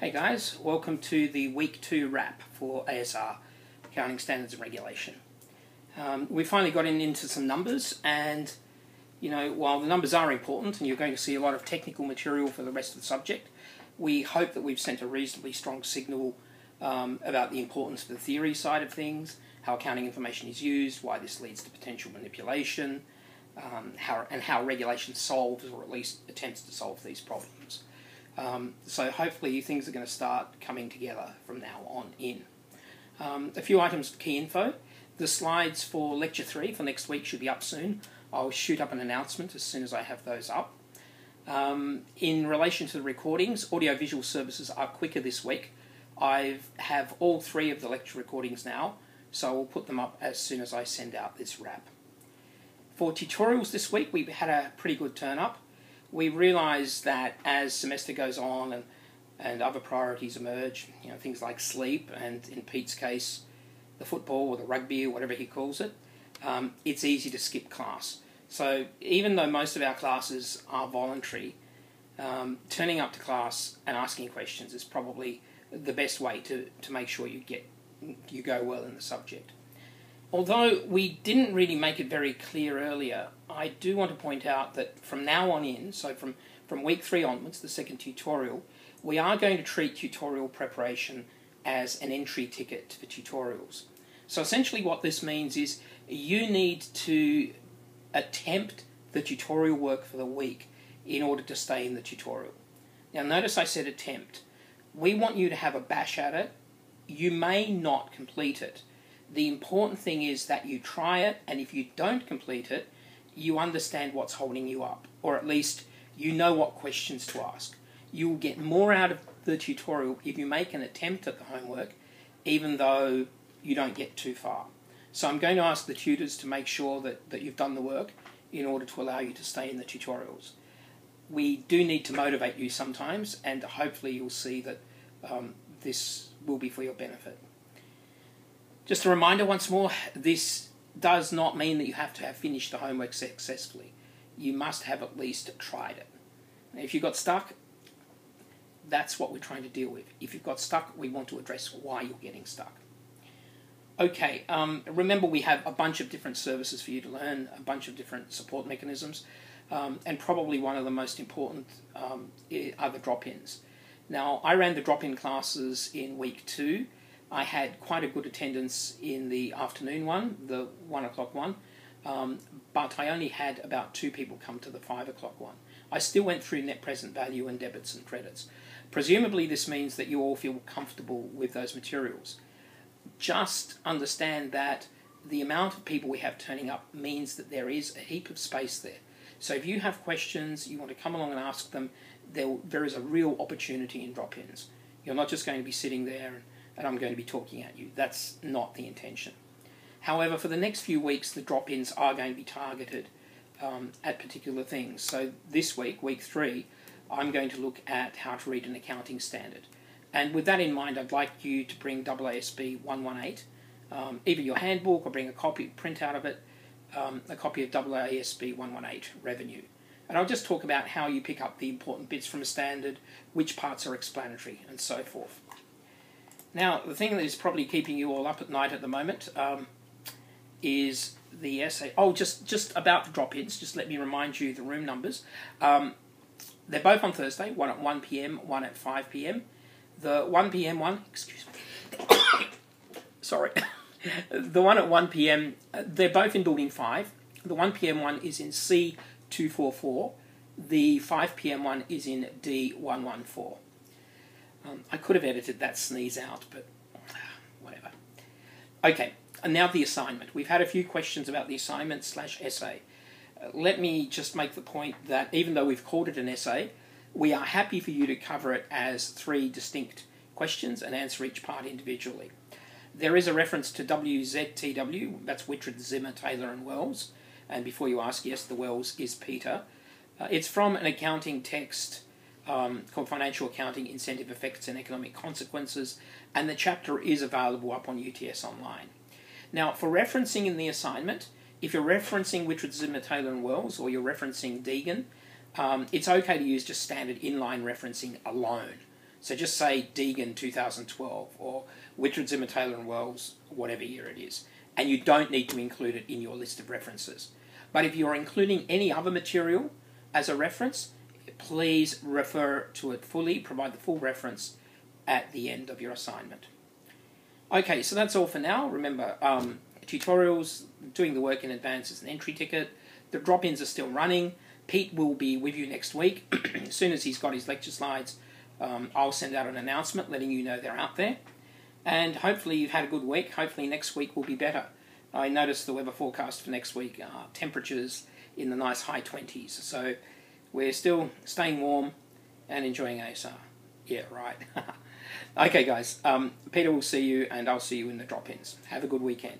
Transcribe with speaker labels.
Speaker 1: Hey guys, welcome to the Week 2 wrap for ASR, Accounting Standards and Regulation. We finally got into some numbers, and while the numbers are important and you're going to see a lot of technical material for the rest of the subject, we hope that we've sent a reasonably strong signal about the importance of the theory side of things, how accounting information is used, why this leads to potential manipulation, how regulation solves, or at least attempts to solve, these problems. So hopefully things are going to start coming together from now on in. A few items of key info. The slides for Lecture 3 for next week should be up soon. I'll shoot up an announcement as soon as I have those up. In relation to the recordings, audiovisual services are quicker this week. I have all 3 of the lecture recordings now, so I will put them up as soon as I send out this wrap. For tutorials this week, we had a pretty good turn up. We realise that as semester goes on and other priorities emerge, things like sleep and, in Pete's case, the football or the rugby or whatever he calls it, it's easy to skip class. So even though most of our classes are voluntary, turning up to class and asking questions is probably the best way to make sure you go well in the subject. Although we didn't really make it very clear earlier, I do want to point out that from now on in, so from week 3 onwards, the second tutorial, we are going to treat tutorial preparation as an entry ticket for tutorials. So essentially what this means is you need to attempt the tutorial work for the week in order to stay in the tutorial. Now notice I said attempt. We want you to have a bash at it. You may not complete it. The important thing is that you try it, and if you don't complete it, you understand what's holding you up, or at least you know what questions to ask. You will get more out of the tutorial if you make an attempt at the homework, even though you don't get too far. So I'm going to ask the tutors to make sure that you've done the work in order to allow you to stay in the tutorials. We do need to motivate you sometimes, and hopefully you'll see that this will be for your benefit. Just a reminder once more, this does not mean that you have to have finished the homework successfully. You must have at least tried it. If you got stuck, that's what we're trying to deal with. If you've got stuck, we want to address why you're getting stuck. Okay, remember we have a bunch of different services for you to learn, a bunch of different support mechanisms, and probably one of the most important are the drop-ins. Now, I ran the drop-in classes in week 2. I had quite a good attendance in the afternoon one, the 1 o'clock one, but I only had about 2 people come to the 5 o'clock one. I still went through net present value and debits and credits. Presumably this means that you all feel comfortable with those materials. Just understand that the amount of people we have turning up means that there is a heap of space there. So if you have questions, you want to come along and ask them, there is a real opportunity in drop-ins. You're not just going to be sitting there and I'm going to be talking at you. That's not the intention. However, for the next few weeks, the drop-ins are going to be targeted at particular things. So this week, week 3, I'm going to look at how to read an accounting standard. And with that in mind, I'd like you to bring AASB 118, either your handbook or bring a copy, print out of it, a copy of AASB 118 revenue. And I'll just talk about how you pick up the important bits from a standard, which parts are explanatory, and so forth. Now, the thing that is probably keeping you all up at night at the moment is the essay. Oh, just about the drop-ins, just let me remind you the room numbers. They're both on Thursday, one at 1 p.m, one at 5 p.m. The 1 p.m. one, excuse me, sorry, the one at 1 p.m, they're both in Building 5. The 1 p.m. one is in C244. The 5 p.m. one is in D114. I could have edited that sneeze out, but whatever. Okay, and now the assignment. We've had a few questions about the assignment / essay. Let me just make the point that even though we've called it an essay, we are happy for you to cover it as 3 distinct questions and answer each part individually. There is a reference to WZTW, that's Whitred, Zimmer, Taylor and Wells. And before you ask, yes, the Wells is Peter. It's from an accounting text called Financial Accounting, Incentive Effects and Economic Consequences, and the chapter is available up on UTS Online. Now, for referencing in the assignment, if you're referencing Whitred, Zimmer, Taylor and Wells, or you're referencing Deegan, it's okay to use just standard inline referencing alone. So just say Deegan 2012 or Whitred, Zimmer, Taylor and Wells, whatever year it is. And you don't need to include it in your list of references. But if you're including any other material as a reference, please refer to it fully, provide the full reference at the end of your assignment. Okay, so that's all for now. Remember, tutorials, doing the work in advance is an entry ticket. The drop-ins are still running. Pete will be with you next week. As soon as he's got his lecture slides, I'll send out an announcement letting you know they're out there. And hopefully you've had a good week. Hopefully next week will be better. I noticed the weather forecast for next week, temperatures in the nice high 20s. So we're still staying warm and enjoying ASR. Yeah, right. Okay, guys. Peter will see you, and I'll see you in the drop-ins. Have a good weekend.